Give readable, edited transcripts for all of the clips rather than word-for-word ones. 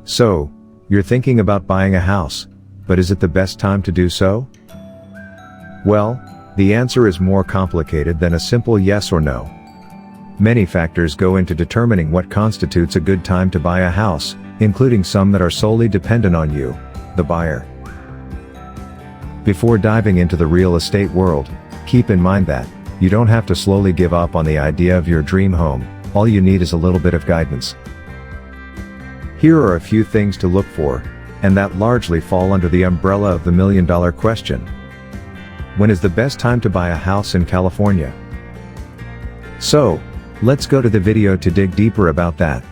So, you're thinking about buying a house, but is it the best time to do so? Well, the answer is more complicated than a simple yes or no. Many factors go into determining what constitutes a good time to buy a house, including some that are solely dependent on you, the buyer. Before diving into the real estate world, keep in mind that you don't have to slowly give up on the idea of your dream home. All you need is a little bit of guidance. Here are a few things to look for, and that largely fall under the umbrella of the million-dollar question. When is the best time to buy a house in California? So, let's go to the video to dig deeper about that.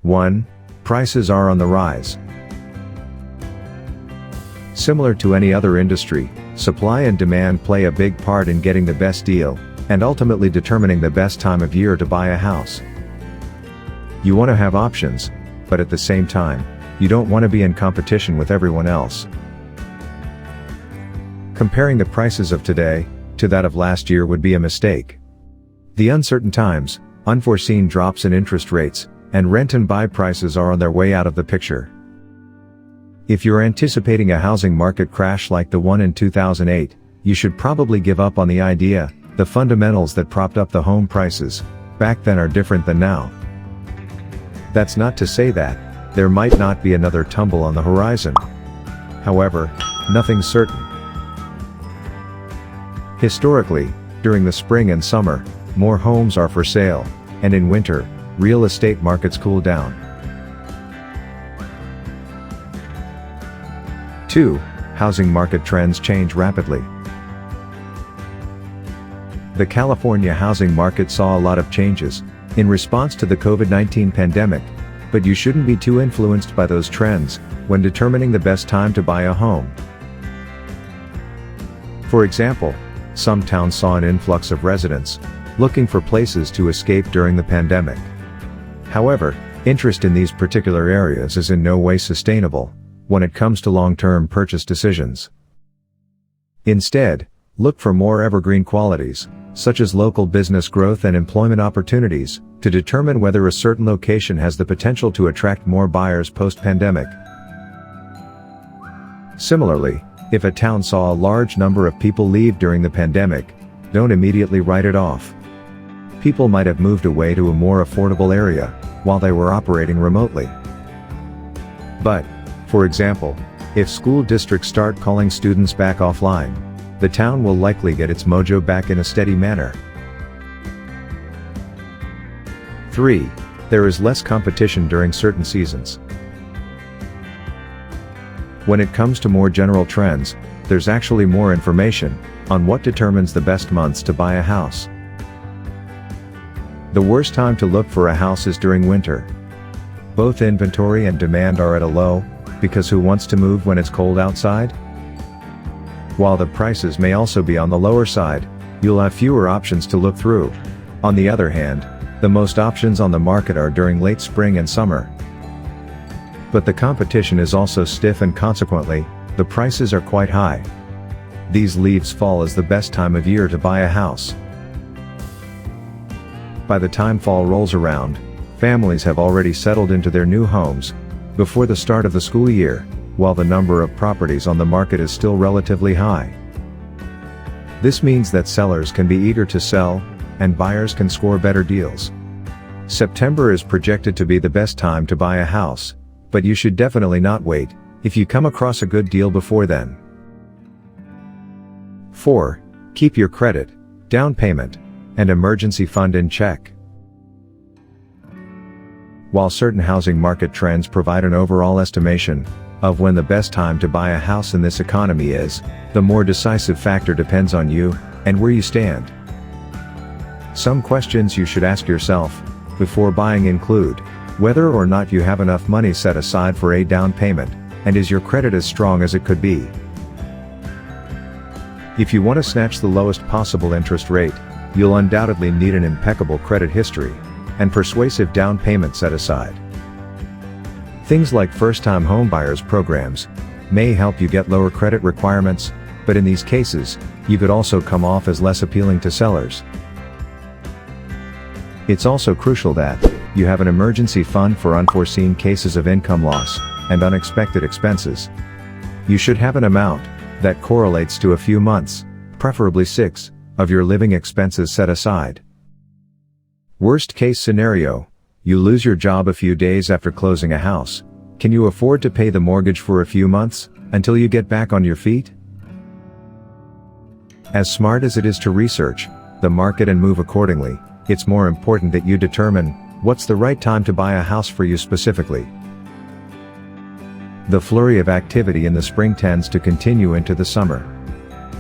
One, prices are on the rise. Similar to any other industry, supply and demand play a big part in getting the best deal, and ultimately determining the best time of year to buy a house. You want to have options, but at the same time, you don't want to be in competition with everyone else. Comparing the prices of today to that of last year would be a mistake. The uncertain times, unforeseen drops in interest rates, and rent and buy prices are on their way out of the picture. If you're anticipating a housing market crash like the one in 2008, you should probably give up on the idea. The fundamentals that propped up the home prices back then are different than now. That's not to say that there might not be another tumble on the horizon. However, nothing's certain. Historically, during the spring and summer, more homes are for sale, and in winter, real estate markets cool down. 2. Housing market trends change rapidly. The California housing market saw a lot of changes in response to the COVID-19 pandemic, but you shouldn't be too influenced by those trends when determining the best time to buy a home. For example, some towns saw an influx of residents looking for places to escape during the pandemic. However, interest in these particular areas is in no way sustainable when it comes to long-term purchase decisions. Instead, look for more evergreen qualities, such as local business growth and employment opportunities, to determine whether a certain location has the potential to attract more buyers post-pandemic. Similarly, if a town saw a large number of people leave during the pandemic, don't immediately write it off. People might have moved away to a more affordable area while they were operating remotely. But, for example, if school districts start calling students back offline, the town will likely get its mojo back in a steady manner. 3. There is less competition during certain seasons. When it comes to more general trends, there's actually more information on what determines the best months to buy a house. The worst time to look for a house is during winter. Both inventory and demand are at a low, because who wants to move when it's cold outside? While the prices may also be on the lower side, you'll have fewer options to look through. On the other hand, the most options on the market are during late spring and summer. But the competition is also stiff and consequently, the prices are quite high. These leaves fall as the best time of year to buy a house. By the time fall rolls around, families have already settled into their new homes before the start of the school year, while the number of properties on the market is still relatively high. This means that sellers can be eager to sell, and buyers can score better deals. September is projected to be the best time to buy a house, but you should definitely not wait if you come across a good deal before then. 4. Keep your credit, down payment, and emergency fund in check. While certain housing market trends provide an overall estimation of when the best time to buy a house in this economy is, the more decisive factor depends on you and where you stand. Some questions you should ask yourself before buying include whether or not you have enough money set aside for a down payment, and is your credit as strong as it could be. If you want to snatch the lowest possible interest rate, you'll undoubtedly need an impeccable credit history and persuasive down payment set aside. Things like first-time homebuyers programs may help you get lower credit requirements, but in these cases, you could also come off as less appealing to sellers. It's also crucial that you have an emergency fund for unforeseen cases of income loss and unexpected expenses. You should have an amount that correlates to a few months, preferably 6, of your living expenses set aside. Worst case scenario, you lose your job a few days after closing a house. Can you afford to pay the mortgage for a few months, until you get back on your feet? As smart as it is to research the market and move accordingly, it's more important that you determine what's the right time to buy a house for you specifically. The flurry of activity in the spring tends to continue into the summer.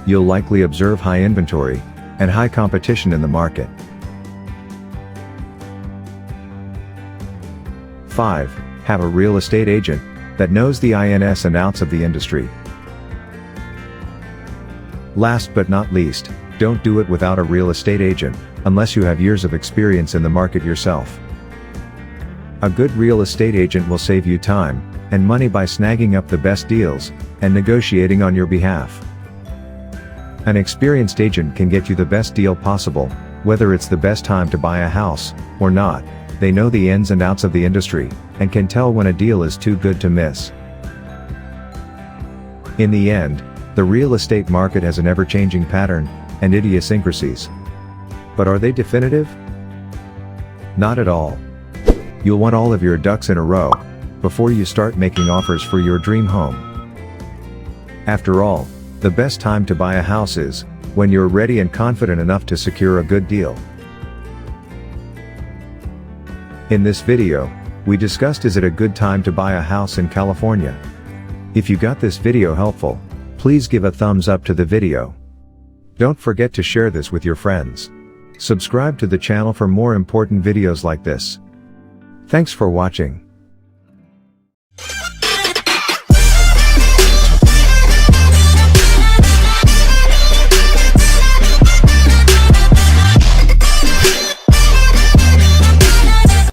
You'll likely observe high inventory and high competition in the market. 5. Have a real estate agent that knows the ins and outs of the industry. Last but not least, don't do it without a real estate agent, unless you have years of experience in the market yourself. A good real estate agent will save you time and money by snagging up the best deals and negotiating on your behalf. An experienced agent can get you the best deal possible, whether it's the best time to buy a house or not. They know the ins and outs of the industry and can tell when a deal is too good to miss. In the end, the real estate market has an ever-changing pattern and idiosyncrasies. But are they definitive? Not at all. You'll want all of your ducks in a row before you start making offers for your dream home. After all, the best time to buy a house is when you're ready and confident enough to secure a good deal. In this video, we discussed is it a good time to buy a house in California. If you got this video helpful, please give a thumbs up to the video. Don't forget to share this with your friends. Subscribe to the channel for more important videos like this. Thanks for watching.